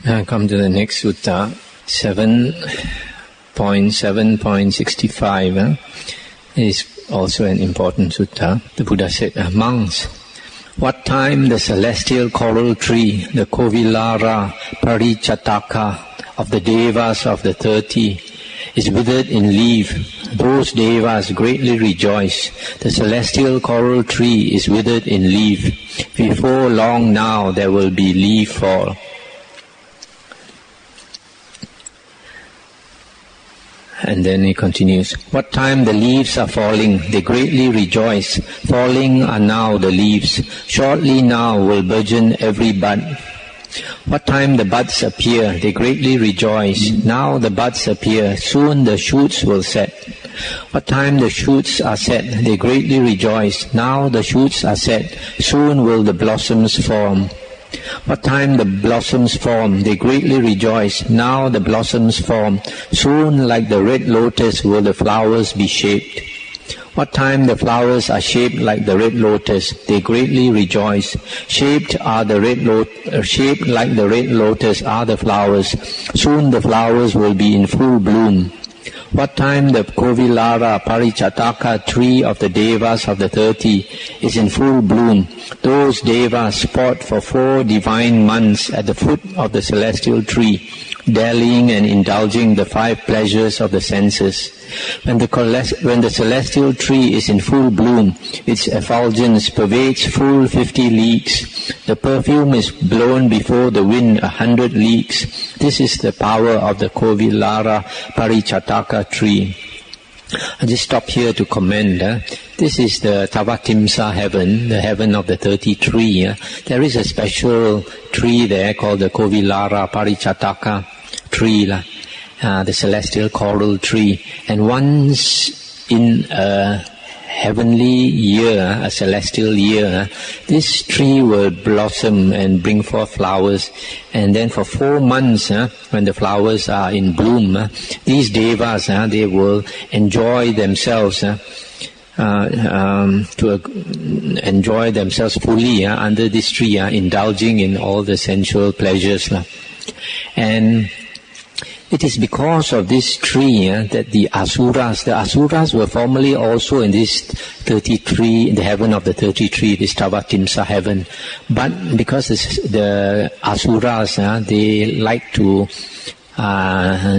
Come to the next sutta, 7.7.65. Is also an important sutta. The Buddha said, monks, what time the celestial coral tree, the Kovilara Parichataka of the Devas of the 30, is withered in leaf, those Devas greatly rejoice. The celestial coral tree is withered in leaf. Before long now there will be leaf fall. And then he continues, what time the leaves are falling, they greatly rejoice. Falling are now the leaves. Shortly now will burgeon every bud. What time the buds appear, they greatly rejoice. Now the buds appear, soon the shoots will set. What time the shoots are set, they greatly rejoice. Now the shoots are set, soon will the blossoms form. What time the blossoms form, they greatly rejoice. Now the blossoms form, soon like the red lotus will the flowers be shaped. What time the flowers are shaped like the red lotus, they greatly rejoice. Shaped like the red lotus are the flowers. Soon the flowers will be in full bloom. What time the Kovilara Parichataka tree of the Devas of the 30 is in full bloom, those Devas sport for 4 divine months at the foot of the celestial tree, dallying and indulging the 5 pleasures of the senses. When the celestial tree is in full bloom, its effulgence pervades full 50 leagues. The perfume is blown before the wind 100 leagues. This is the power of the Kovilara Parichataka tree. I just stop here to comment. This is the Tavatimsa heaven, the heaven of the 33. There is a special tree there called the Kovilara Parichataka tree, the celestial coral tree. And once in a heavenly year, a celestial year, this tree will blossom and bring forth flowers. And then for 4 months, when the flowers are in bloom, these devas, they will enjoy themselves, enjoy themselves fully under this tree, indulging in all the sensual pleasures. And it is because of this tree that the Asuras were formerly also in this 33, in the heaven of the 33, this Tavatimsa heaven. But because the Asuras, they like to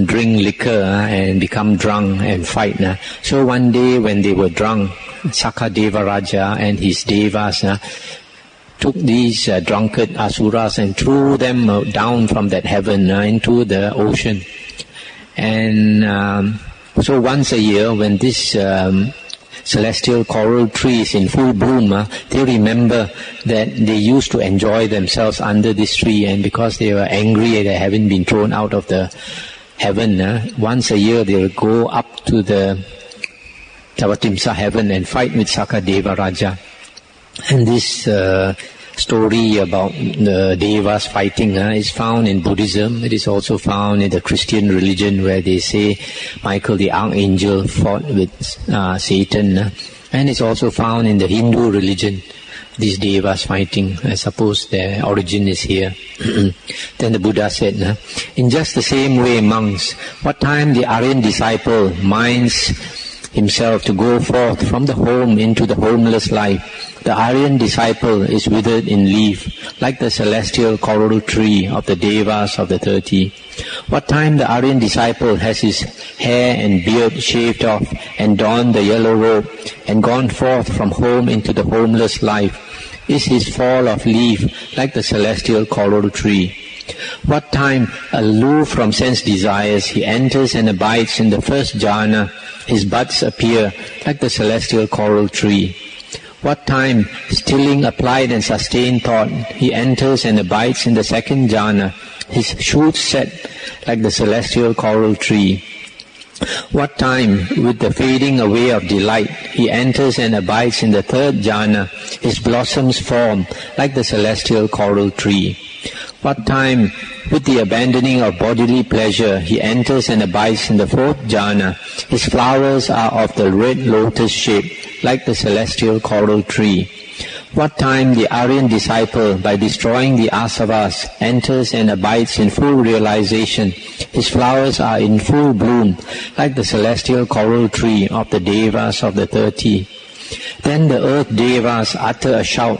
drink liquor and become drunk and fight. So one day when they were drunk, Sakadeva Raja and his devas took these drunkard Asuras and threw them down from that heaven into the ocean. And so once a year, when this celestial coral tree is in full bloom, they remember that they used to enjoy themselves under this tree, and because they were angry they haven't been thrown out of the heaven, once a year they will go up to the Tavatimsa heaven and fight with Sakadeva Raja. And this story about the devas fighting is found in Buddhism. It is also found in the Christian religion, where they say Michael the archangel fought with Satan. And it's also found in the Hindu religion, these devas fighting. I suppose their origin is here. Then the Buddha said, in just the same way, monks, what time the Aryan disciple minds himself to go forth from the home into the homeless life, the Aryan disciple is withered in leaf, like the celestial coral tree of the Devas of the 30. What time the Aryan disciple has his hair and beard shaved off, and donned the yellow robe, and gone forth from home into the homeless life, is his fall of leaf, like the celestial coral tree. What time, aloof from sense desires, he enters and abides in the first jhana, his buds appear like the celestial coral tree. What time, stilling applied and sustained thought, he enters and abides in the second jhana, his shoots set like the celestial coral tree. What time, with the fading away of delight, he enters and abides in the third jhana, his blossoms form like the celestial coral tree. What time, with the abandoning of bodily pleasure, he enters and abides in the fourth jhana, his flowers are of the red lotus shape, like the celestial coral tree. What time the Aryan disciple, by destroying the asavas, enters and abides in full realization, his flowers are in full bloom, like the celestial coral tree of the Devas of the 30. Then the earth Devas utter a shout,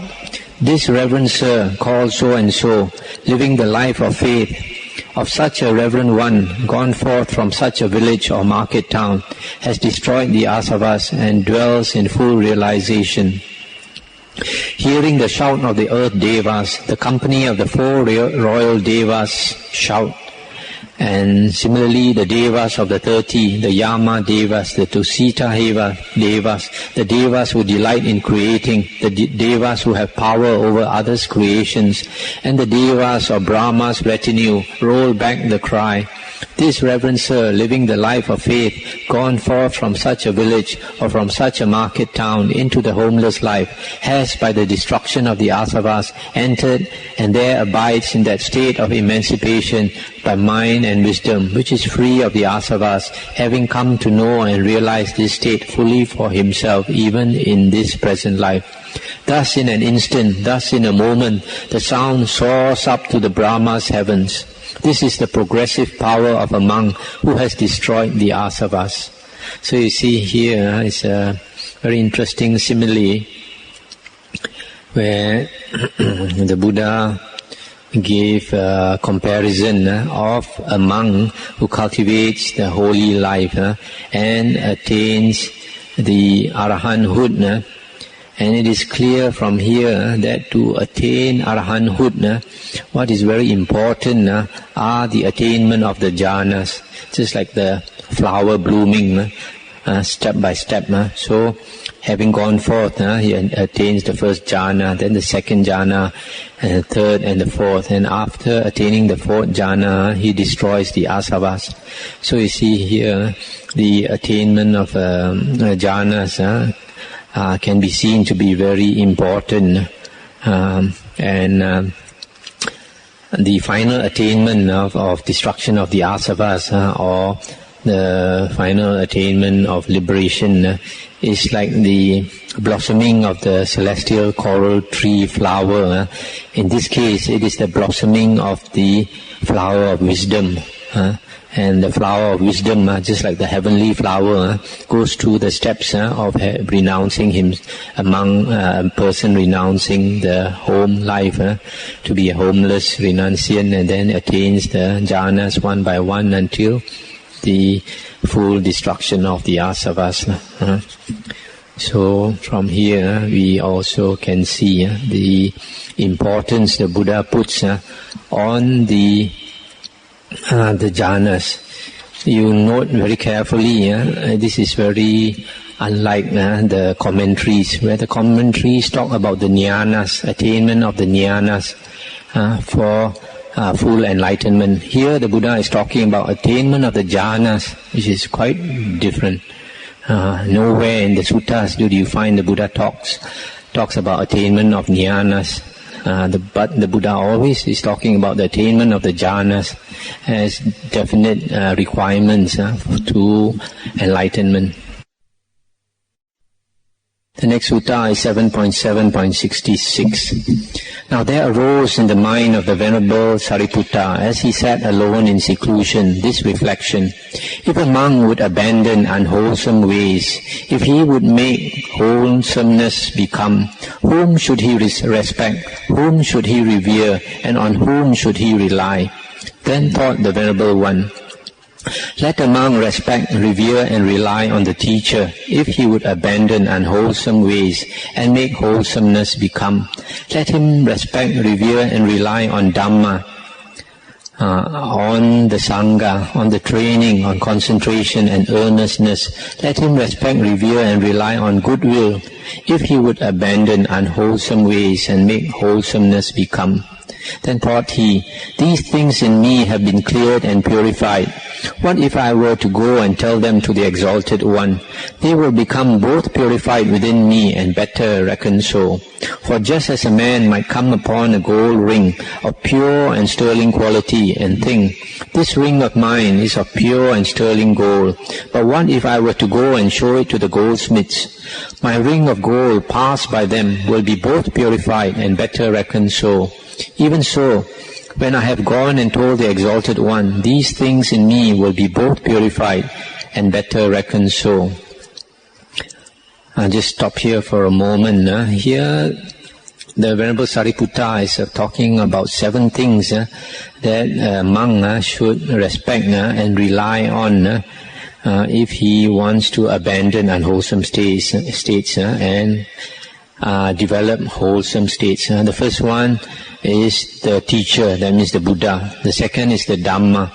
"This reverend sir, called so-and-so, living the life of faith, of such a reverend one, gone forth from such a village or market town, has destroyed the asavas and dwells in full realization." Hearing the shout of the earth Devas, the company of the 4 royal Devas shout. And similarly, the Devas of the 30, the Yama Devas, the Tusita Devas, the Devas who delight in creating, the Devas who have power over others' creations, and the Devas of Brahma's retinue roll back the cry, "This reverend sir, living the life of faith, gone forth from such a village or from such a market town into the homeless life, has by the destruction of the asavas entered and there abides in that state of emancipation by mind and wisdom, which is free of the asavas, having come to know and realize this state fully for himself, even in this present life. Thus in an instant, thus in a moment, the sound soars up to the Brahma's heavens. This is the progressive power of a monk who has destroyed the asavas." So you see here is a very interesting simile where the Buddha gave a comparison of a monk who cultivates the holy life and attains the arahanthood. And it is clear from here that to attain arahanthood, what is very important are the attainment of the jhanas, just like the flower blooming step by step. So having gone forth, he attains the first jhana, then the second jhana, and the third and the fourth. And after attaining the fourth jhana, he destroys the asavas. So you see here the attainment of jhanas can be seen to be very important, and the final attainment of destruction of the asavas or the final attainment of liberation is like the blossoming of the celestial coral tree flower. In this case, it is the blossoming of the flower of wisdom. And the flower of wisdom, just like the heavenly flower, goes through the steps of renouncing him, among a person renouncing the home life to be a homeless renunciant, and then attains the jhanas one by one until the full destruction of the asavas. So from here we also can see the importance the Buddha puts on the jhanas. You note very carefully, this is very unlike the commentaries, where the commentaries talk about the jnanas, attainment of the jnanas for full enlightenment. Here the Buddha is talking about attainment of the jhanas, which is quite different. Nowhere in the suttas do you find the Buddha talks about attainment of jnanas. But the Buddha always is talking about the attainment of the jhanas as definite requirements to enlightenment. The next sutta is 7.7.66. Now there arose in the mind of the Venerable Sariputta, as he sat alone in seclusion, this reflection: if a monk would abandon unwholesome ways, if he would make wholesomeness become, whom should he respect, whom should he revere, and on whom should he rely? Then thought the Venerable One, let a monk respect, revere, and rely on the teacher if he would abandon unwholesome ways and make wholesomeness become. Let him respect, revere, and rely on Dhamma, on the Sangha, on the training, on concentration and earnestness. Let him respect, revere, and rely on goodwill if he would abandon unwholesome ways and make wholesomeness become. Then thought he, these things in me have been cleared and purified. What if I were to go and tell them to the Exalted One? They will become both purified within me and better reckoned so. For just as a man might come upon a gold ring of pure and sterling quality and think, this ring of mine is of pure and sterling gold, but what if I were to go and show it to the goldsmiths? My ring of gold passed by them will be both purified and better reckoned so. Even so, when I have gone and told the Exalted One, these things in me will be both purified and better reckoned so. I'll just stop here for a moment. Here, the Venerable Sariputta is talking about 7 things that a monk should respect and rely on if he wants to abandon unwholesome states and develop wholesome states. The first one is the teacher, that means the Buddha. The second is the Dhamma.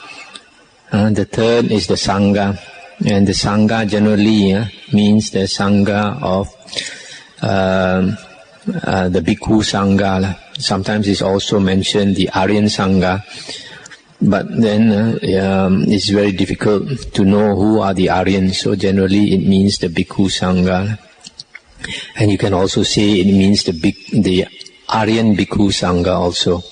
The third is the Sangha. And the Sangha generally means the Sangha of the Bhikkhu Sangha. Sometimes it's also mentioned the Aryan Sangha. But then it's very difficult to know who are the Aryans. So generally it means the Bhikkhu Sangha. And you can also say it means the Aryan Bhikkhu Sangha also.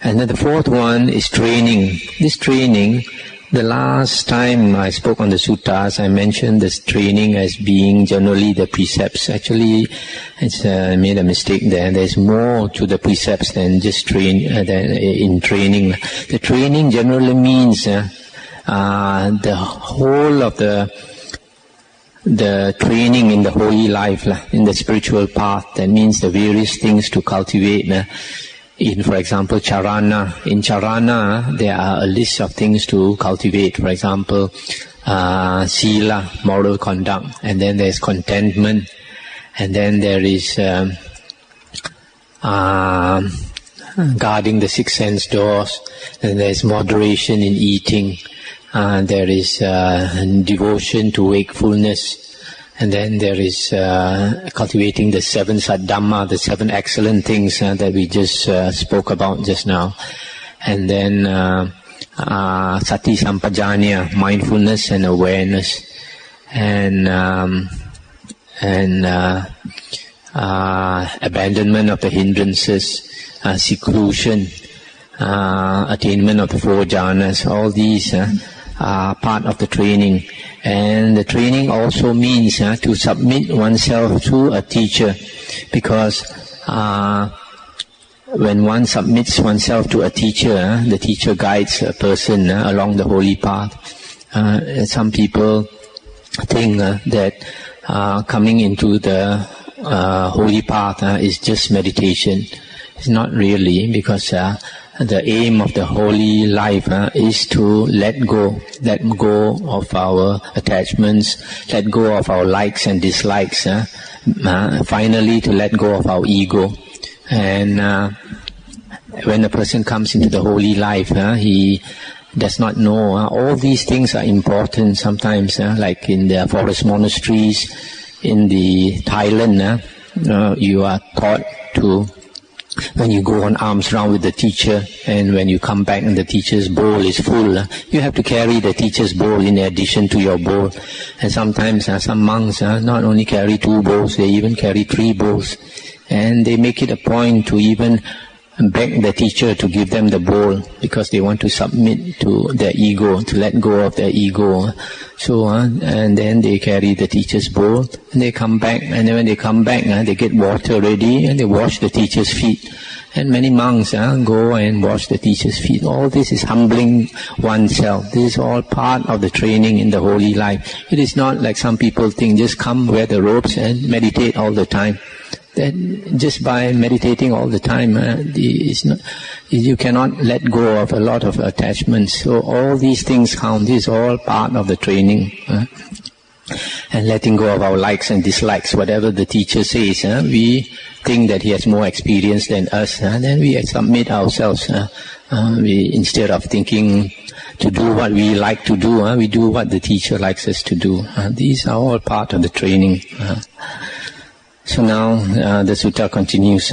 And then the fourth one is training. This training, the last time I spoke on the suttas, I mentioned this training as being generally the precepts. Actually, I made a mistake there. There's more to the precepts than just in training. The training generally means the whole of the training in the holy life, in the spiritual path. That means the various things to cultivate. In, for example, charana. In charana, there are a list of things to cultivate. For example, sila, moral conduct. And then there's contentment. And then there is guarding the 6 sense doors. And there's moderation in eating. There is devotion to wakefulness. And then there is cultivating the 7 Saddhamma, the 7 excellent things that we just spoke about just now. And then Sati Sampajanya, mindfulness and awareness. And abandonment of the hindrances, seclusion, attainment of the 4 jhanas. All these are part of the training. And the training also means to submit oneself to a teacher, because when one submits oneself to a teacher, the teacher guides a person along the holy path. Some people think that coming into the holy path is just meditation. It's not really, because the aim of the holy life is to let go of our attachments, let go of our likes and dislikes, finally to let go of our ego. And when a person comes into the holy life, he does not know all these things are important sometimes, like in the forest monasteries in the Thailand, you are taught to, when you go on alms round with the teacher, and when you come back and the teacher's bowl is full, you have to carry the teacher's bowl in addition to your bowl. And sometimes some monks not only carry 2 bowls, they even carry 3 bowls. And they make it a point to even beg the teacher to give them the bowl, because they want to submit to their ego, to let go of their ego. So, and then they carry the teacher's bowl, and they come back, and then when they come back, they get water ready, and they wash the teacher's feet. And many monks go and wash the teacher's feet. All this is humbling oneself. This is all part of the training in the holy life. It is not like some people think, just come, wear the robes, and meditate all the time. That just by meditating all the time, you cannot let go of a lot of attachments. So all these things count. This is all part of the training. And letting go of our likes and dislikes. Whatever the teacher says, we think that he has more experience than us. Then we submit ourselves. Instead of thinking to do what we like to do, we do what the teacher likes us to do. These are all part of the training. So now the sutta continues.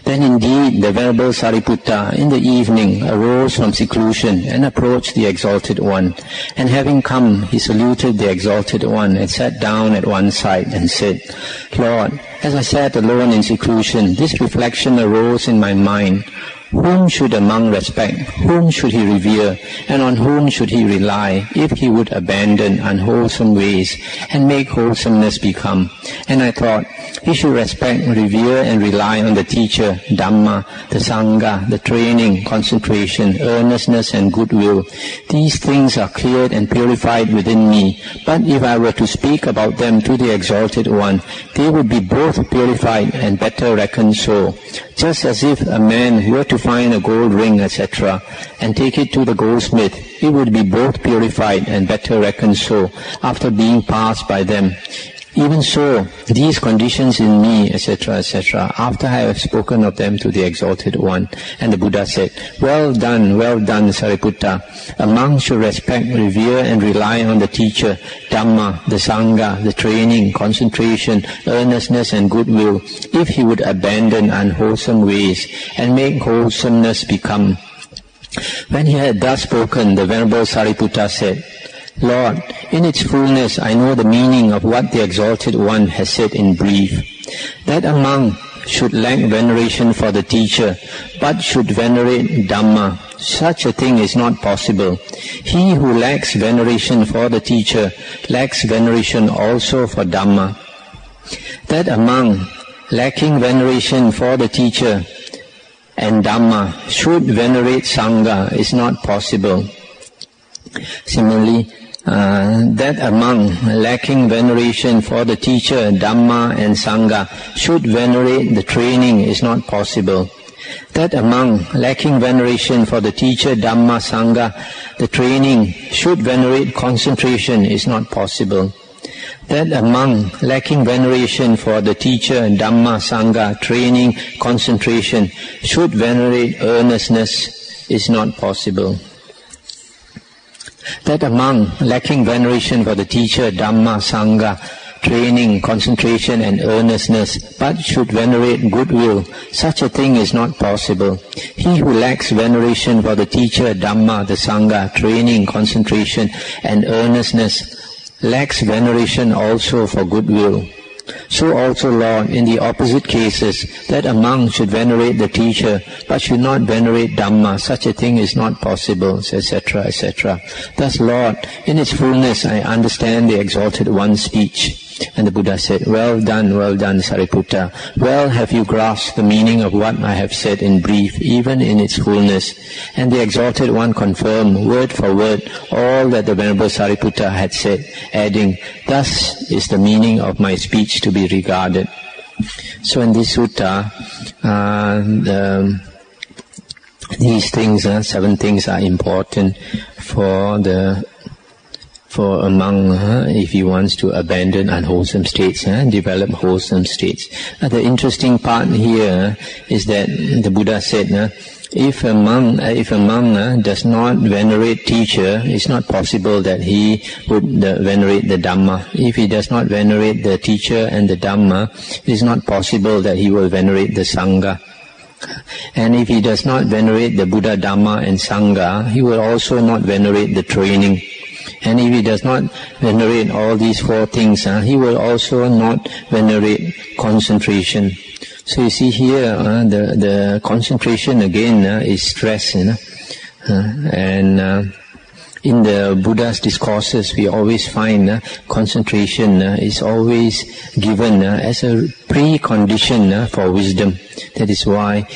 Then indeed the Venerable Sariputta in the evening arose from seclusion and approached the Exalted One. And having come, he saluted the Exalted One and sat down at one side and said, Lord, as I sat alone in seclusion, this reflection arose in my mind. Whom should a monk respect? Whom should he revere? And on whom should he rely if he would abandon unwholesome ways and make wholesomeness become? And I thought, he should respect, revere and rely on the teacher, Dhamma, the Sangha, the training, concentration, earnestness and goodwill. These things are cleared and purified within me. But if I were to speak about them to the Exalted One, they would be both purified and better reckoned so. Just as if a man were to find a gold ring, etc., and take it to the goldsmith, it would be both purified and better reckoned so, after being passed by them. Even so, these conditions in me, etc., etc., after I have spoken of them to the Exalted One. And the Buddha said, well done, Sariputta. A monk should respect, revere and rely on the teacher, Dhamma, the Sangha, the training, concentration, earnestness and goodwill, if he would abandon unwholesome ways and make wholesomeness become. When he had thus spoken, the Venerable Sariputta said, Lord, in its fullness I know the meaning of what the Exalted One has said in brief, that a monk should lack veneration for the teacher, but should venerate Dhamma. Such a thing is not possible. He who lacks veneration for the teacher lacks veneration also for Dhamma. That a monk lacking veneration for the teacher and Dhamma should venerate Sangha is not possible. Similarly, that a monk lacking veneration for the teacher, Dhamma and Sangha should venerate the training is not possible. That a monk lacking veneration for the teacher, Dhamma, Sangha, the training should venerate concentration is not possible. That a monk lacking veneration for the teacher, Dhamma, Sangha, training, concentration should venerate earnestness is not possible. That a monk lacking veneration for the teacher, Dhamma, Sangha, training, concentration and earnestness, but should venerate goodwill, such a thing is not possible. He who lacks veneration for the teacher, Dhamma, the Sangha, training, concentration and earnestness, lacks veneration also for goodwill. So also, Lord, in the opposite cases, that a monk should venerate the teacher, but should not venerate Dhamma, such a thing is not possible, etc., etc. Thus, Lord, in its fullness I understand the Exalted One's speech. And the Buddha said, well done, Sariputta. Well have you grasped the meaning of what I have said in brief, even in its fullness. And the Exalted One confirmed, word for word, all that the Venerable Sariputta had said, adding, thus is the meaning of my speech to be regarded. So in this sutta, these things, 7 things are important for a monk if he wants to abandon unwholesome states and develop wholesome states. The interesting part here is that the Buddha said, if a monk does not venerate teacher, it's not possible that he would venerate the Dhamma. If he does not venerate the teacher and the Dhamma, it is not possible that he will venerate the Sangha. And if he does not venerate the Buddha, Dhamma and Sangha, he will also not venerate the training. And if he does not venerate all these 4 things, he will also not venerate concentration. So you see here, the concentration again is stress, and in the Buddha's discourses we always find concentration is always given as a precondition for wisdom. That is why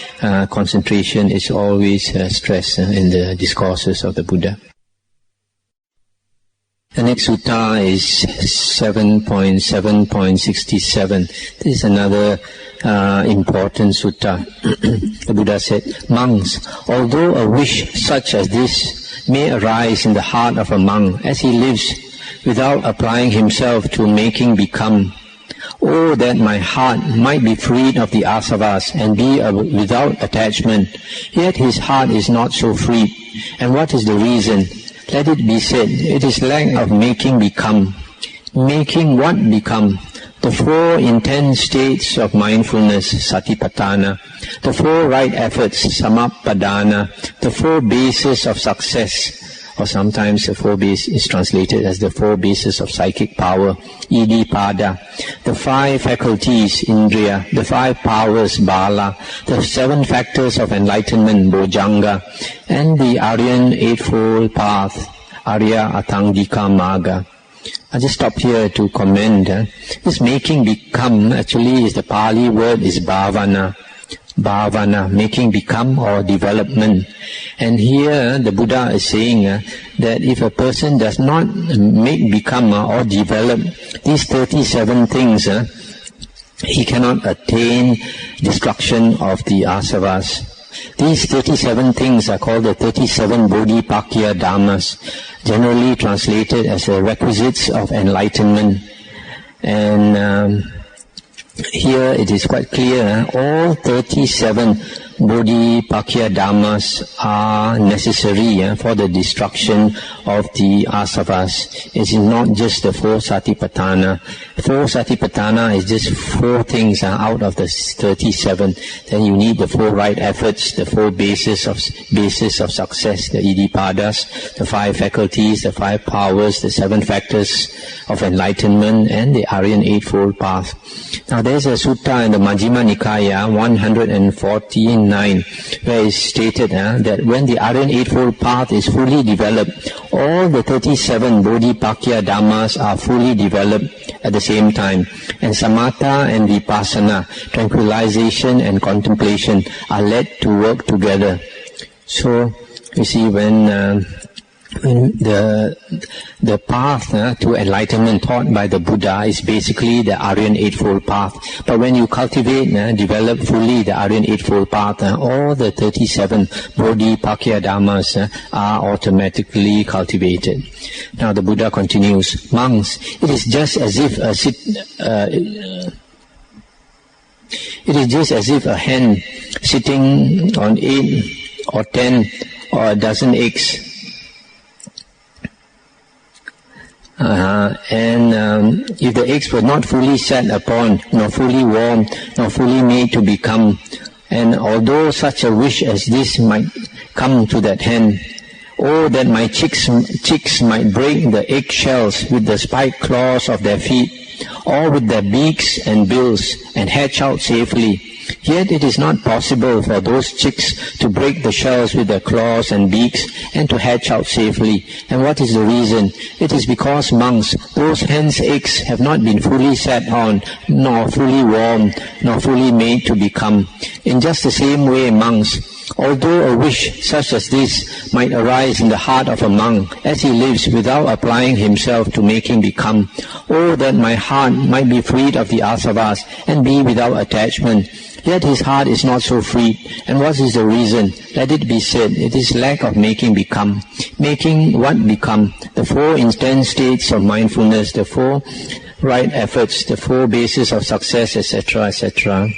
concentration is always stressed in the discourses of the Buddha. The next sutta is 7.7.67. This is another important sutta. The Buddha said, monks, although a wish such as this may arise in the heart of a monk as he lives without applying himself to making become, oh, that my heart might be freed of the asavas and be without attachment, yet his heart is not so freed. And what is the reason? Let it be said, it is lack of making become. Making what become? the 4 intense states of mindfulness, satipatthana, the 4 right efforts, samappadana, the 4 bases of success, or sometimes the 4 base is translated as the 4 bases of psychic power, iddhipada, the 5 faculties, indriya, the 5 powers, bala, the 7 factors of enlightenment, bojjhanga, and the Aryan Eightfold Path, Arya Atangika Magga. I'll just stop here to comment. This making become actually is the Pali word is bhavana. Bhavana, making become or development. And here the Buddha is saying that if a person does not make become or develop these 37 things, he cannot attain destruction of the asavas. These 37 things are called the 37 Bodhipakya Dhammas, generally translated as the requisites of enlightenment. And here it is quite clear, all 37 Bodhipakya Dhammas are necessary for the destruction of the asavas. It is not just the 4 satipatthana. 4 satipatthana is just 4 things out of the 37. Then you need the 4 right efforts, the 4 bases of success, the iddhipadas, the 5 faculties, the 5 powers, the 7 factors of enlightenment, and the Aryan Eightfold Path. Now there's a sutta in the Majjhima Nikaya 149 where it's stated that when the Aryan Eightfold Path is fully developed, all the 37 Bodhipakya Dhammas are fully developed at the same time. And samatha and vipassana, tranquilization and contemplation, are led to work together. So, you see, when the path to enlightenment taught by the Buddha is basically the Aryan Eightfold Path. But when you cultivate, develop fully the Aryan Eightfold Path, all the 37 Bodhipakya Dhammas are automatically cultivated. Now the Buddha continues, monks, it is just as if a hen sitting on 8 or 10 or a dozen eggs. If the eggs were not fully set upon, nor fully warmed, nor fully made to become, and although such a wish as this might come to that hen, oh, that my chicks might break the egg shells with the spiked claws of their feet, or with their beaks and bills, and hatch out safely. Yet it is not possible for those chicks to break the shells with their claws and beaks and to hatch out safely. And what is the reason? It is because, monks, those hens' eggs have not been fully set on, nor fully warmed, nor fully made to become. In just the same way, monks, although a wish such as this might arise in the heart of a monk as he lives without applying himself to making become, oh, that my heart might be freed of the asavas and be without attachment. Yet his heart is not so freed. And what is the reason? Let it be said, it is lack of making become. Making what become? The 4 intense states of mindfulness, the 4 right efforts, the 4 bases of success, etc., etc.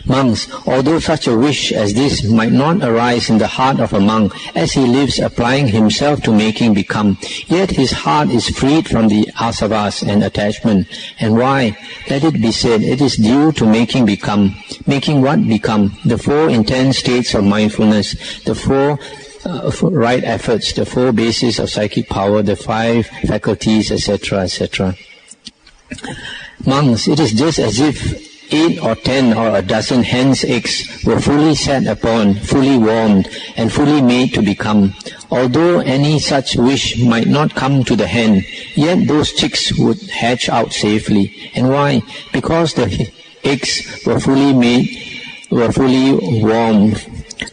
Monks, although such a wish as this might not arise in the heart of a monk as he lives applying himself to making become, yet his heart is freed from the asavas and attachment. And why? Let it be said, it is due to making become. Making what become? The 4 intense states of mindfulness, the 4 right efforts, the 4 bases of psychic power, the 5 faculties, etc., etc. Monks, it is just as if 8 or 10 or a dozen hens' eggs were fully set upon, fully warmed, and fully made to become. Although any such wish might not come to the hen, yet those chicks would hatch out safely. And why? Because the eggs were fully made, were fully warmed,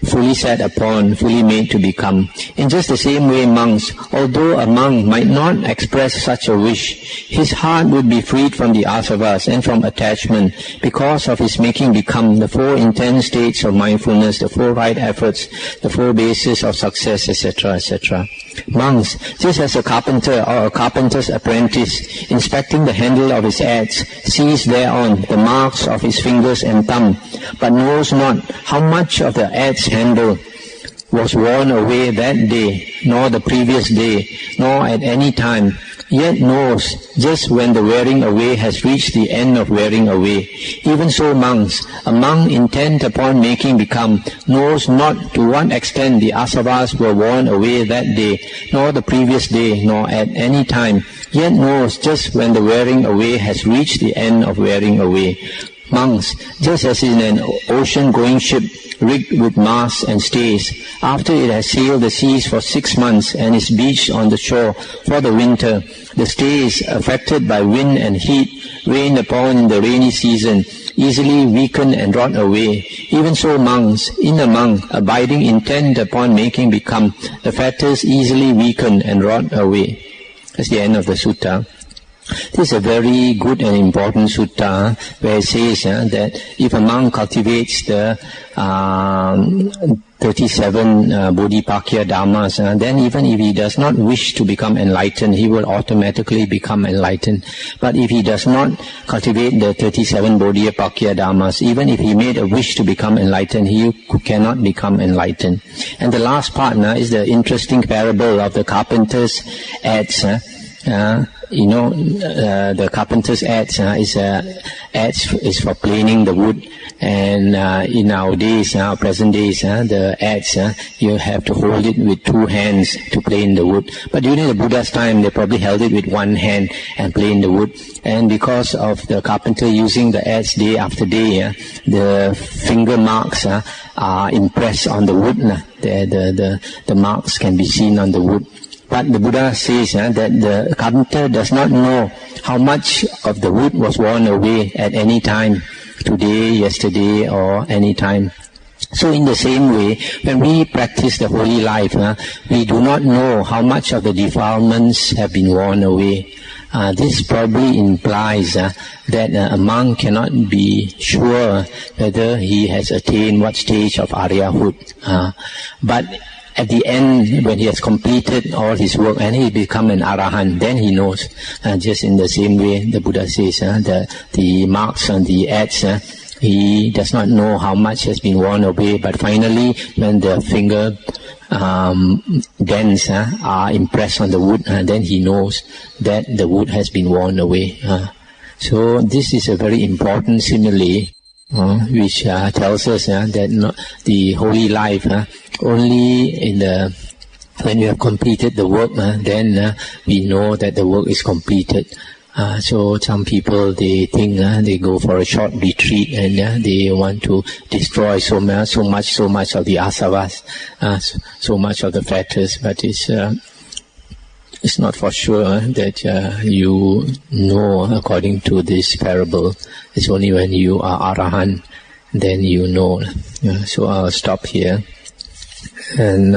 fully set upon, fully made to become. In just the same way, monks, although a monk might not express such a wish, his heart would be freed from the asavas and from attachment because of his making become the 4 intense states of mindfulness, the 4 right efforts, the 4 bases of success, etc., etc. Monks, just as a carpenter or a carpenter's apprentice, inspecting the handle of his adze, sees thereon the marks of his fingers and thumb, but knows not how much of the adze handle was worn away that day, nor the previous day, nor at any time. yet knows just when the wearing away has reached the end of wearing away. Even so monks, a monk intent upon making become, knows not to what extent the asavas were worn away that day, nor the previous day, nor at any time, yet knows just when the wearing away has reached the end of wearing away. Monks, just as in an ocean-going ship rigged with masts and stays, after it has sailed the seas for 6 months and is beached on the shore for the winter, the stays, affected by wind and heat, rained upon in the rainy season, easily weaken and rot away. Even so monks, in a monk, abiding intent upon making become, the fetters easily weaken and rot away. That's the end of the sutta. This is a very good and important sutta where it says that if a monk cultivates the 37 Bodhipakya Dhammas, then even if he does not wish to become enlightened, he will automatically become enlightened. But if he does not cultivate the 37 Bodhipakya Dhammas, even if he made a wish to become enlightened, he cannot become enlightened. And the last part is the interesting parable of the carpenter's adze. The carpenter's adze is for planing the wood, and in our days, our present days, the adze, you have to hold it with 2 hands to plane the wood. But during the Buddha's time, they probably held it with 1 hand and planed the wood. And because of the carpenter using the adze day after day, the finger marks are impressed on the wood. The marks can be seen on the wood. But the Buddha says that the carpenter does not know how much of the wood was worn away at any time, today, yesterday, or any time. So in the same way, when we practice the holy life, we do not know how much of the defilements have been worn away. This probably implies that a monk cannot be sure whether he has attained what stage of Aryahood. But at the end, when he has completed all his work and he become an Arahant, then he knows. Just in the same way, the Buddha says the marks on the adze, he does not know how much has been worn away, but finally, when the finger dents are impressed on the wood, then he knows that the wood has been worn away. So this is a very important simile, which tells us that the holy life only when we have completed the work, then we know that the work is completed. So some people, they think they go for a short retreat and they want to destroy so much of the asavas, so much of the fetters, but it's not for sure that you know according to this parable. It's only when you are Arahant, then you know. So I'll stop here. And